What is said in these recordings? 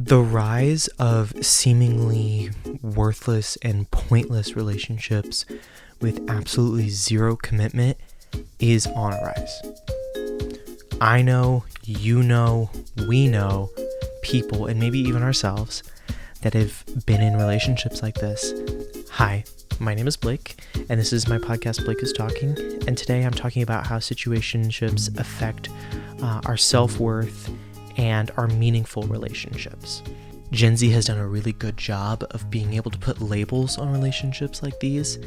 The rise of seemingly worthless and pointless relationships with absolutely zero commitment is on a rise. I know, you know, we know people, and maybe even ourselves, that have been in relationships like this. Hi, my name is Blake, and this is my podcast, Blake is Talking, and today I'm talking about how situationships affect our self-worth and our meaningful relationships. Gen Z has done a really good job of being able to put labels on relationships like these.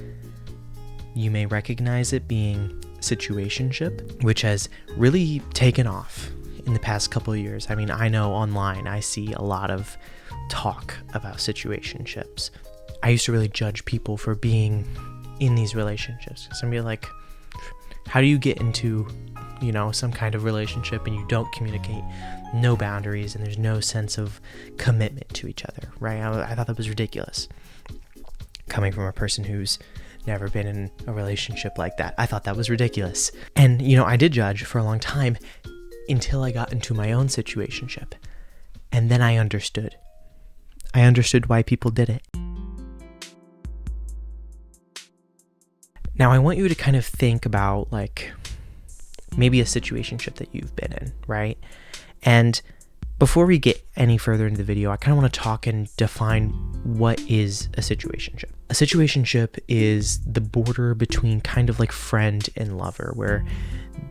You may recognize it being situationship, which has really taken off in the past couple of years. I mean, I know online I see a lot of talk about situationships. I used to really judge people for being in these relationships. Some be like, how do you get into, some kind of relationship and you don't communicate, no boundaries, and there's no sense of commitment to each other, right? I thought that was ridiculous. Coming from a person who's never been in a relationship like that, I thought that was ridiculous. And, I did judge for a long time until I got into my own situationship. And then I understood. I understood why people did it. Now, I want you to kind of think about, maybe a situationship that you've been in, right? And before we get any further into the video, I kind of want to talk and define what is a situationship. A situationship is the border between kind of like friend and lover, where,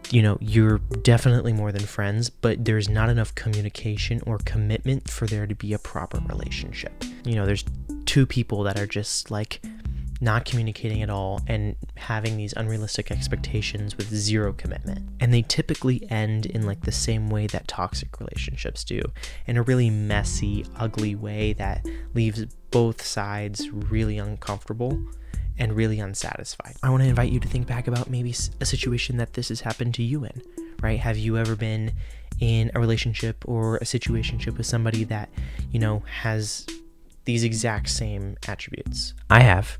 you're definitely more than friends, but there's not enough communication or commitment for there to be a proper relationship. There's two people that are just not communicating at all and having these unrealistic expectations with zero commitment. And they typically end in the same way that toxic relationships do, in a really messy, ugly way that leaves both sides really uncomfortable and really unsatisfied. I want to invite you to think back about maybe a situation that this has happened to you in, right? Have you ever been in a relationship or a situationship with somebody that, has these exact same attributes? I have.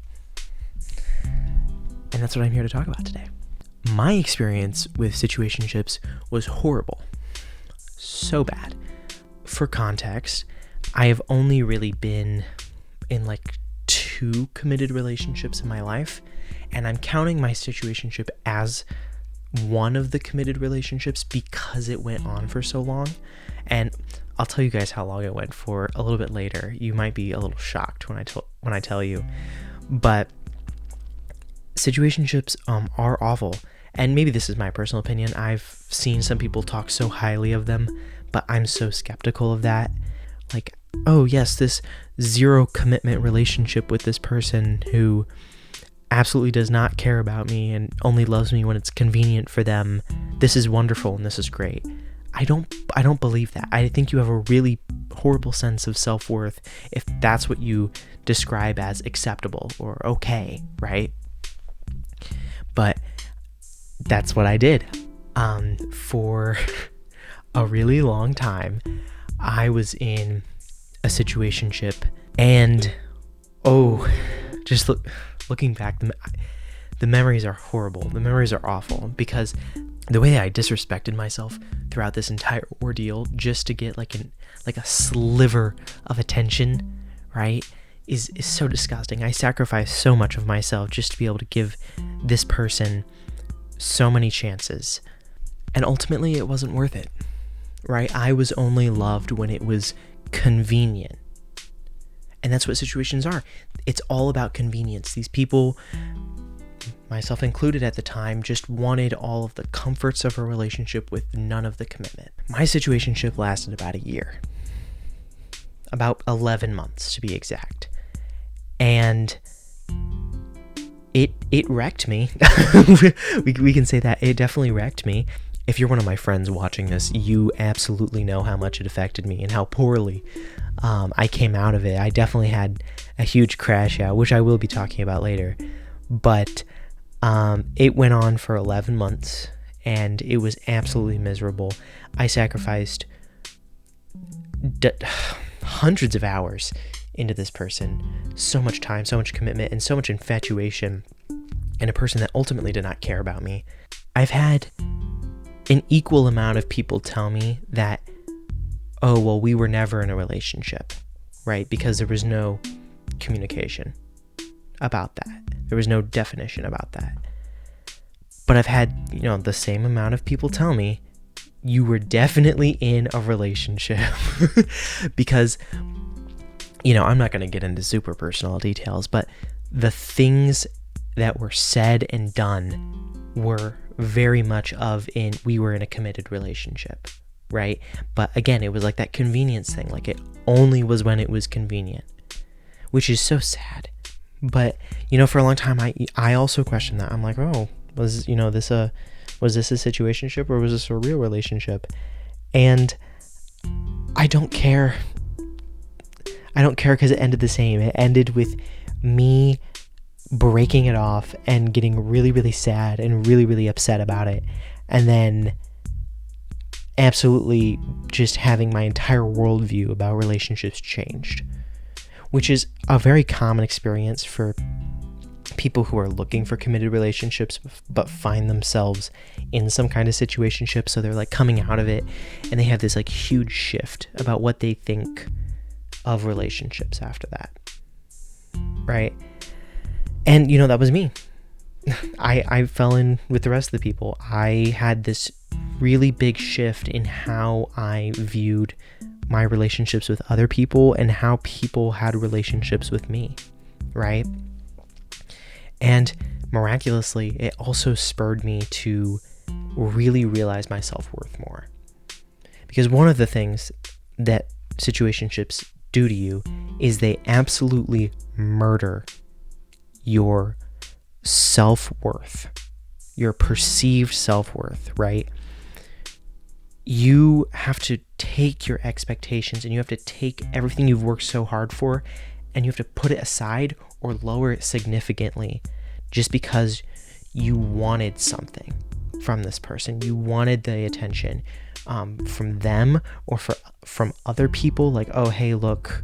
And that's what I'm here to talk about today. My experience with situationships was horrible. So bad. For context, I have only really been in 2 committed relationships in my life, and I'm counting my situationship as one of the committed relationships because it went on for so long. And I'll tell you guys how long it went for a little bit later. You might be a little shocked when I tell you, but situationships are awful, and maybe this is my personal opinion. I've seen some people talk so highly of them, but I'm so skeptical of that. Oh yes, this zero commitment relationship with this person who absolutely does not care about me and only loves me when it's convenient for them. This is wonderful and this is great. I don't believe that. I think you have a really horrible sense of self-worth if that's what you describe as acceptable or okay, right? But that's what I did. For a really long time, I was in a situationship, and looking back, the memories are horrible. The memories are awful because the way I disrespected myself throughout this entire ordeal just to get a sliver of attention, right, is so disgusting. I sacrificed so much of myself just to be able to give this person so many chances, and ultimately it wasn't worth it, right? I was only loved when it was convenient, and that's what situations are. It's all about convenience. These people, myself included at the time, just wanted all of the comforts of a relationship with none of the commitment. My situationship lasted about a year, about 11 months to be exact. And it wrecked me. we can say that. It definitely wrecked me. If you're one of my friends watching this, you absolutely know how much it affected me and how poorly I came out of it. I definitely had a huge crash out, which I will be talking about later. But it went on for 11 months, and it was absolutely miserable. I sacrificed hundreds of hours into this person, so much time, so much commitment, and so much infatuation in a person that ultimately did not care about me. I've had an equal amount of people tell me that oh, well, we were never in a relationship, right? Because there was no communication about that. There was no definition about that. But I've had, the same amount of people tell me, you were definitely in a relationship. Because, I'm not going to get into super personal details, but the things that were said and done were very much we were in a committed relationship, right? But again, it was like that convenience thing. Like, it only was when it was convenient, which is so sad. But, for a long time, I also questioned that. I'm like, oh, was this a situationship, or was this a real relationship? And I don't care. I don't care, because it ended the same. It ended with me breaking it off and getting really, really sad and really, really upset about it. And then absolutely just having my entire worldview about relationships changed, which is a very common experience for people who are looking for committed relationships but find themselves in some kind of situationship. So they're like coming out of it and they have this like huge shift about what they think of relationships after that, right? And that was me. I fell in with the rest of the people. I had this really big shift in how I viewed my relationships with other people and how people had relationships with me, right? And miraculously, it also spurred me to really realize my self-worth more. Because one of the things that situationships do to you is they absolutely murder your self-worth, your perceived self-worth, right? You have to take your expectations and you have to take everything you've worked so hard for and you have to put it aside or lower it significantly just because you wanted something from this person. You wanted the attention from them or from other people, like, oh, hey, look,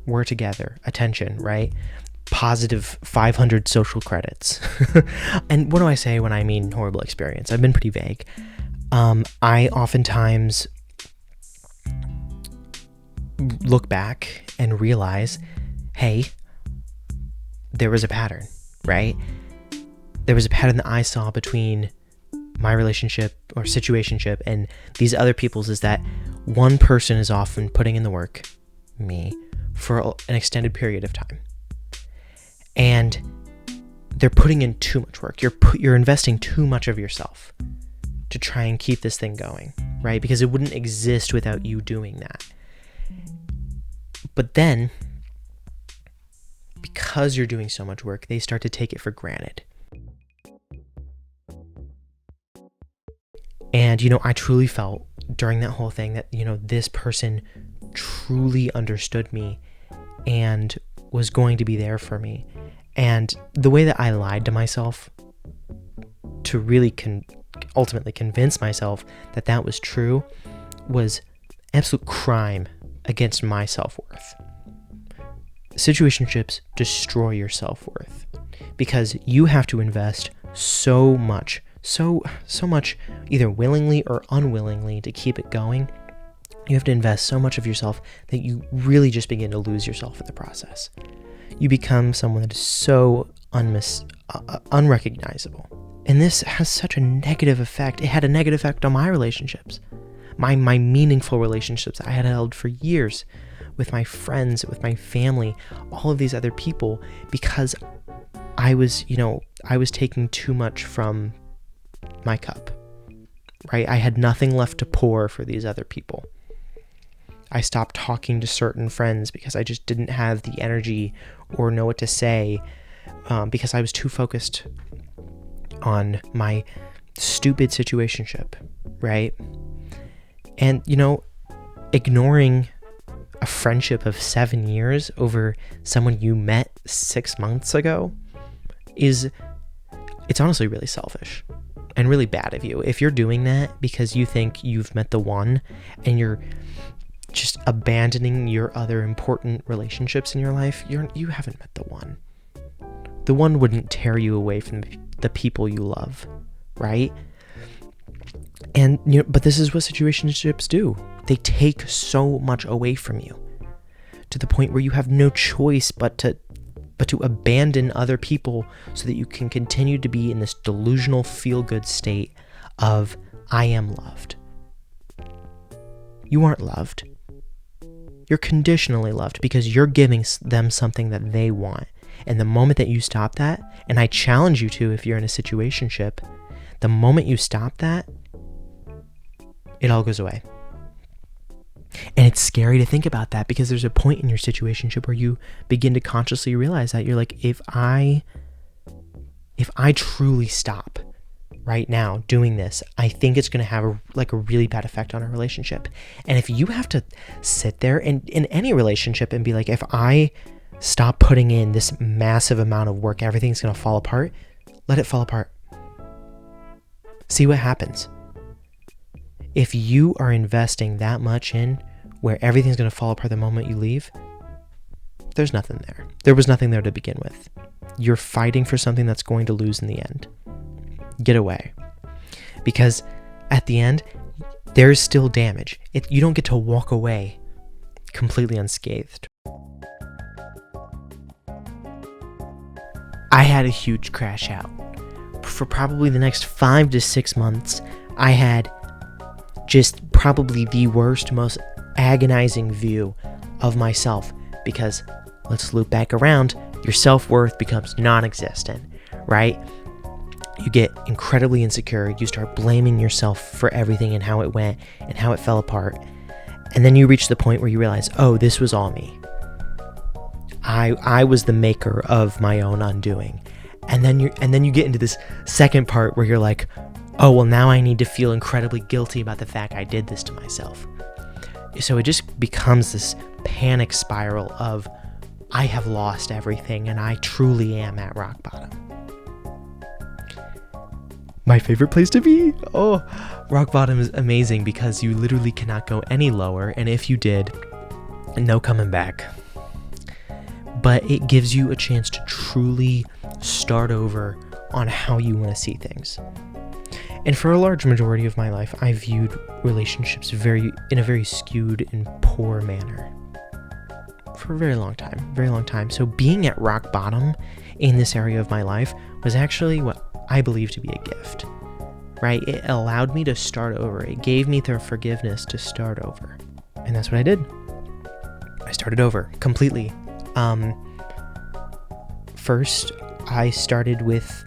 we're together. Attention, right? Positive 500 social credits. And what do I say when I mean horrible experience? I've been pretty vague. I oftentimes look back and realize, hey, there was a pattern, right? There was a pattern that I saw between my relationship or situationship and these other people's, is that one person is often putting in the work, me, for an extended period of time. And they're putting in too much work. You're investing too much of yourself to try and keep this thing going, right? Because it wouldn't exist without you doing that. But then, because you're doing so much work, they start to take it for granted. And, I truly felt during that whole thing that, this person truly understood me and was going to be there for me. And the way that I lied to myself to really ultimately convince myself that that was true was absolute crime against my self-worth. Situationships destroy your self-worth because you have to invest so much, either willingly or unwillingly, to keep it going. You have to invest so much of yourself that you really just begin to lose yourself in the process. You become someone that is so unrecognizable. And this has such a negative effect. It had a negative effect on my relationships, my meaningful relationships I had held for years with my friends, with my family, all of these other people, because I was taking too much from my cup, right? I had nothing left to pour for these other people. I stopped talking to certain friends because I just didn't have the energy or know what to say, because I was too focused on my stupid situationship, right? And, ignoring a friendship of 7 years over someone you met 6 months ago it's honestly really selfish and really bad of you. If you're doing that because you think you've met the one and you're just abandoning your other important relationships in your life, you haven't met the one. The one wouldn't tear you away from the people you love, right? And but this is what situationships do. They take so much away from you to the point where you have no choice but to abandon other people so that you can continue to be in this delusional feel-good state of, I am loved. You aren't loved. You're conditionally loved because you're giving them something that they want. And the moment that you stop that, and I challenge you to if you're in a situationship, the moment you stop that, it all goes away. And it's scary to think about that because there's a point in your situationship where you begin to consciously realize that you're like, if I truly stop right now doing this, I think it's going to have a really bad effect on our relationship. And if you have to sit there and in any relationship and be like, if I stop putting in this massive amount of work, everything's going to fall apart, let it fall apart. See what happens. If you are investing that much in where everything's going to fall apart the moment you leave, there's nothing there. There was nothing there to begin with. You're fighting for something that's going to lose in the end. Get away. Because at the end, there's still damage. You don't get to walk away completely unscathed. I had a huge crash out. For probably the next 5 to 6 months, I had just probably the worst, most agonizing view of myself because, let's loop back around, your self-worth becomes non-existent, right? You get incredibly insecure, you start blaming yourself for everything and how it went and how it fell apart, and then you reach the point where you realize, oh, this was all me. I was the maker of my own undoing. And then you get into this second part where you're like, oh, well, now I need to feel incredibly guilty about the fact I did this to myself. So it just becomes this panic spiral of, I have lost everything and I truly am at rock bottom. My favorite place to be? Oh, rock bottom is amazing because you literally cannot go any lower. And if you did, no coming back. But it gives you a chance to truly start over on how you want to see things. And for a large majority of my life, I viewed relationships in a very skewed and poor manner. For a very long time. So being at rock bottom in this area of my life was actually what I believe to be a gift, right? It allowed me to start over. It gave me the forgiveness to start over. And that's what I did. I started over completely. First, I started with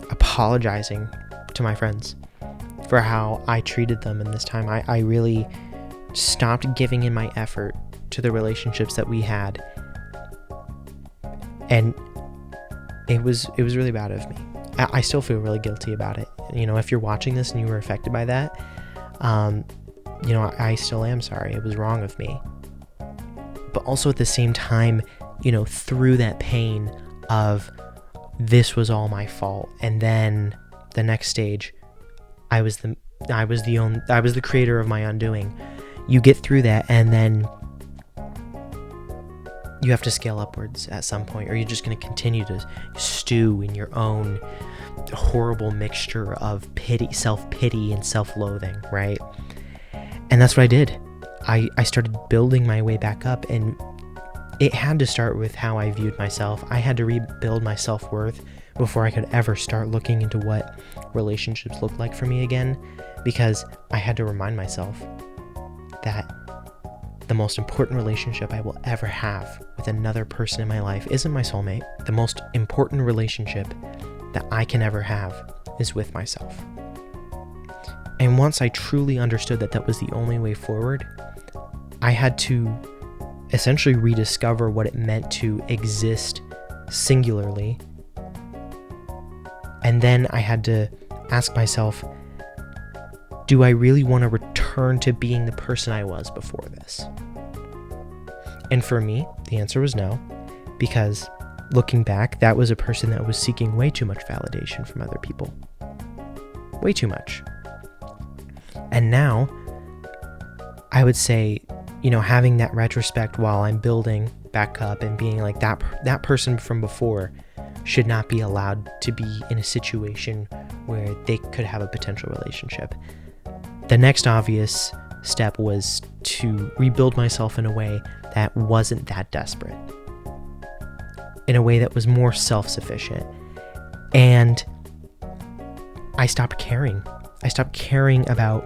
apologizing to my friends for how I treated them in this time. I really stopped giving in my effort to the relationships that we had. And it was really bad of me. I still feel really guilty about it. You know, if you're watching this and you were affected by that, I still am sorry. It was wrong of me. But also at the same time, through that pain of this was all my fault, and then the next stage, I was the creator of my undoing. You get through that, and then you have to scale upwards at some point, or you're just going to continue to stew in your own horrible mixture of self-pity and self-loathing, right? And that's what I did. I started building my way back up, and it had to start with how I viewed myself. I had to rebuild my self-worth before I could ever start looking into what relationships look like for me again, because I had to remind myself that the most important relationship I will ever have with another person in my life isn't my soulmate. The most important relationship that I can ever have is with myself. And once I truly understood that that was the only way forward, I had to essentially rediscover what it meant to exist singularly. And then I had to ask myself, do I really want to return to being the person I was before this? And for me, the answer was no, because looking back, that was a person that was seeking way too much validation from other people. Way too much. And now, I would say, having that retrospect while I'm building back up and being like that person from before should not be allowed to be in a situation where they could have a potential relationship. The next obvious step was to rebuild myself in a way that wasn't that desperate, in a way that was more self-sufficient. And I stopped caring. I stopped caring about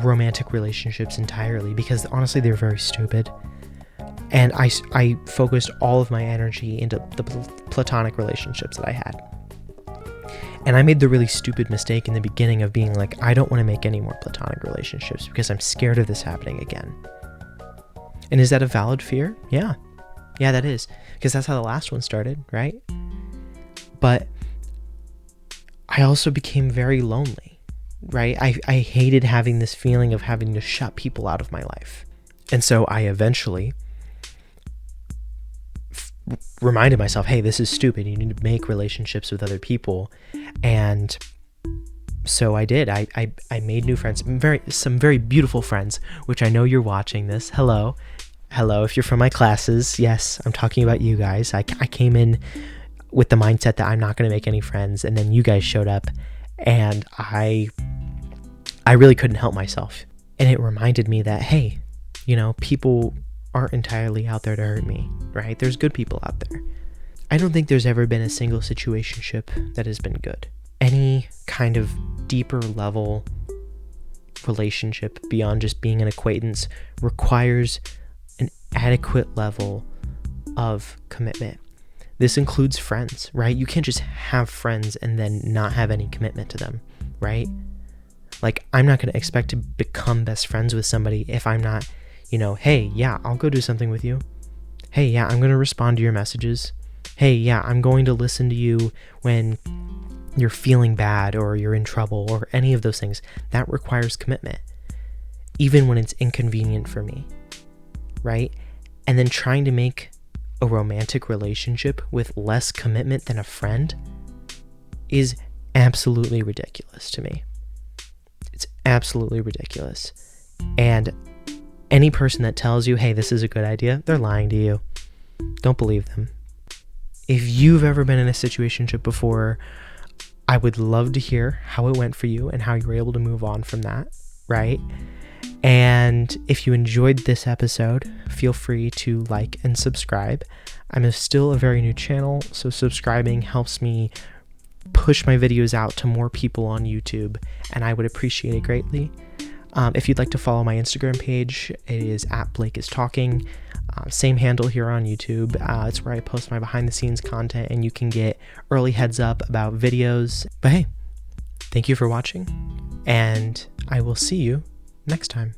romantic relationships entirely, because honestly, they're very stupid. And I focused all of my energy into the platonic relationships that I had. And I made the really stupid mistake in the beginning of being like, I don't want to make any more platonic relationships because I'm scared of this happening again. And is that a valid fear? Yeah, that is. Because that's how the last one started, right? But I also became very lonely, right? I hated having this feeling of having to shut people out of my life. And so I eventually reminded myself, hey, this is stupid. You need to make relationships with other people. And so I did. I made new friends, some very beautiful friends, which I know you're watching this. Hello, if you're from my classes. Yes, I'm talking about you guys. I came in with the mindset that I'm not going to make any friends, and then you guys showed up, and I really couldn't help myself. And it reminded me that, hey, people aren't entirely out there to hurt me, right? There's good people out there. I don't think there's ever been a single situationship that has been good. Any kind of deeper level relationship beyond just being an acquaintance requires an adequate level of commitment. This includes friends, right? You can't just have friends and then not have any commitment to them, right? Like, I'm not going to expect to become best friends with somebody if I'm not, hey, yeah, I'll go do something with you. Hey, yeah, I'm going to respond to your messages. Hey, yeah, I'm going to listen to you when you're feeling bad or you're in trouble or any of those things. That requires commitment, even when it's inconvenient for me, right? And then trying to make a romantic relationship with less commitment than a friend is absolutely ridiculous to me. It's absolutely ridiculous. And any person that tells you, hey, this is a good idea, they're lying to you. Don't believe them. If you've ever been in a situationship before, I would love to hear how it went for you and how you were able to move on from that, right? And if you enjoyed this episode, feel free to like and subscribe. I'm still a very new channel, so subscribing helps me push my videos out to more people on YouTube, and I would appreciate it greatly. If you'd like to follow my Instagram page, it is @BlakeIsTalking. Same handle here on YouTube. It's where I post my behind the scenes content, and you can get early heads up about videos. But hey, thank you for watching, and I will see you next time.